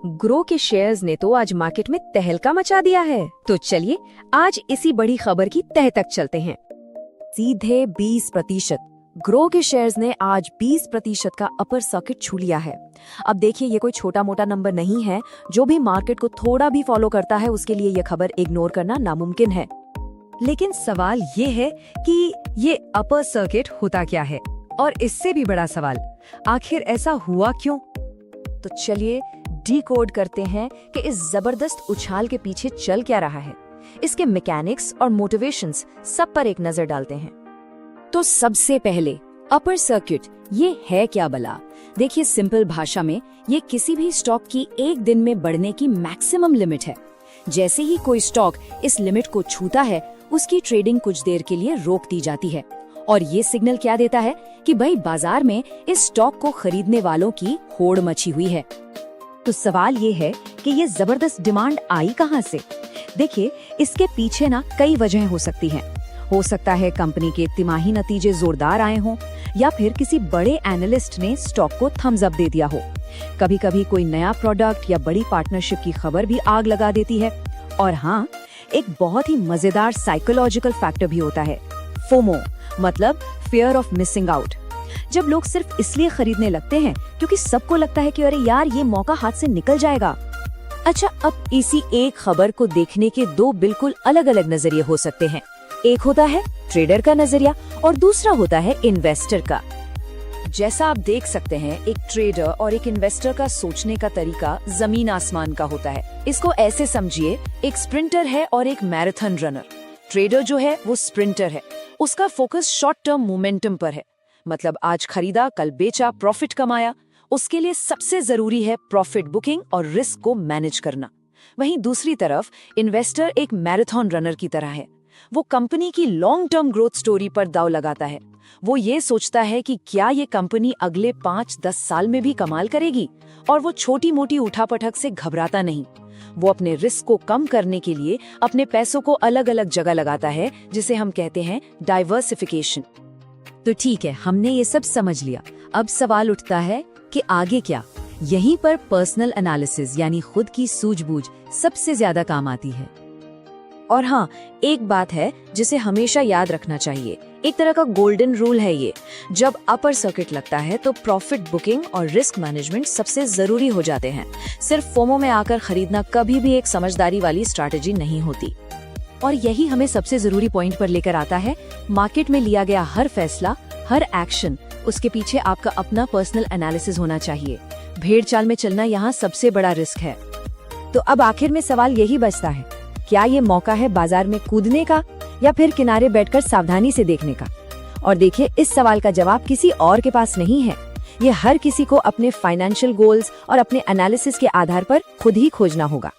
Grow के shares ने तो आज मार्केट में तहलका मचा दिया है। तो चलिए आज इसी बड़ी खबर की तह तक चलते हैं। सीधे 20%। ग्रो के शेयर्स ने आज 20% का अपर सर्किट छू लिया है। अब देखिए, ये कोई छोटा मोटा नंबर नहीं है। जो भी मार्केट को थोड़ा भी फॉलो करता है उसके लिए ये खबर इग्नोर करना नामुमकिन है। लेकिन सवाल ये है कि ये अपर सर्किट होता क्या है, और इससे भी बड़ा सवाल, आखिर ऐसा हुआ क्यों? तो चलिए डिकोड करते हैं कि इस जबरदस्त उछाल के पीछे चल क्या रहा है। इसके मैकेनिक्स और मोटिवेशंस सब पर एक नजर डालते हैं। तो सबसे पहले अपर सर्किट ये है क्या भला? देखिए, सिंपल भाषा में ये किसी भी स्टॉक की एक दिन में बढ़ने की मैक्सिमम लिमिट है। जैसे ही कोई स्टॉक इस लिमिट को छूता है, उसकी ट्रेडिंग कुछ देर के लिए रोक दी जाती है। और ये सिग्नल क्या देता है कि भाई बाजार में इस स्टॉक को खरीदने वालों की होड़ मची हुई है। तो सवाल ये है कि ये जबरदस्त डिमांड आई कहाँ से? देखिए, इसके पीछे ना कई वजहें हो सकती हैं। हो सकता है कंपनी के तिमाही नतीजे जोरदार आए हों, या फिर किसी बड़े एनालिस्ट ने स्टॉक को थम्स अप दे दिया हो। कभी कभी कोई नया प्रोडक्ट या बड़ी पार्टनरशिप की खबर भी आग लगा देती है। और हाँ, एक बहुत ही मजेदार साइकोलॉजिकल फैक्टर भी होता है, फोमो, मतलब फियर ऑफ मिसिंग आउट। जब लोग सिर्फ इसलिए खरीदने लगते हैं क्योंकि सबको लगता है कि अरे यार, ये मौका हाथ से निकल जाएगा। अच्छा, अब इसी एक खबर को देखने के दो बिल्कुल अलग अलग नजरिए हो सकते हैं। एक होता है ट्रेडर का नजरिया और दूसरा होता है इन्वेस्टर का। जैसा आप देख सकते हैं, एक ट्रेडर और एक इन्वेस्टर का सोचने का तरीका जमीन आसमान का होता है। इसको ऐसे समझिए, एक स्प्रिंटर है और एक मैराथन रनर। ट्रेडर जो है वो स्प्रिंटर है, उसका फोकस शॉर्ट टर्म मोमेंटम पर है, मतलब आज खरीदा कल बेचा, प्रॉफिट कमाया। उसके लिए सबसे जरूरी है प्रॉफिट बुकिंग और रिस्क को मैनेज करना। वहीं दूसरी तरफ इन्वेस्टर एक मैराथन रनर की तरह है। वो कंपनी की लॉन्ग टर्म ग्रोथ स्टोरी पर दांव लगाता है। वो ये सोचता है कि क्या ये कंपनी अगले 5-10 साल में भी कमाल करेगी, और वो छोटी मोटी उठापटक से घबराता नहीं। वो अपने रिस्क को कम करने के लिए अपने पैसों को अलग अलग जगह लगाता है, जिसे हम कहते हैं डाइवर्सिफिकेशन। तो ठीक है, हमने ये सब समझ लिया। अब सवाल उठता है कि आगे क्या? यहीं पर पर्सनल एनालिसिस यानी खुद की सूझबूझ सबसे ज्यादा काम आती है। और हाँ, एक बात है जिसे हमेशा याद रखना चाहिए, एक तरह का गोल्डन रूल है ये। जब अपर सर्किट लगता है तो प्रॉफिट बुकिंग और रिस्क मैनेजमेंट सबसे जरूरी हो जाते हैं। सिर्फ फोमो में आकर खरीदना कभी भी एक समझदारी वाली स्ट्रैटेजी नहीं होती। और यही हमें सबसे जरूरी पॉइंट पर लेकर आता है, मार्केट में लिया गया हर फैसला, हर एक्शन, उसके पीछे आपका अपना पर्सनल एनालिसिस होना चाहिए। भेड़ चाल में चलना यहाँ सबसे बड़ा रिस्क है। तो अब आखिर में सवाल यही बचता है, क्या ये मौका है बाजार में कूदने का, या फिर किनारे बैठकर सावधानी से देखने का? और देखिए, इस सवाल का जवाब किसी और के पास नहीं है। ये हर किसी को अपने फाइनेंशियल गोल्स और अपने एनालिसिस के आधार पर खुद ही खोजना होगा।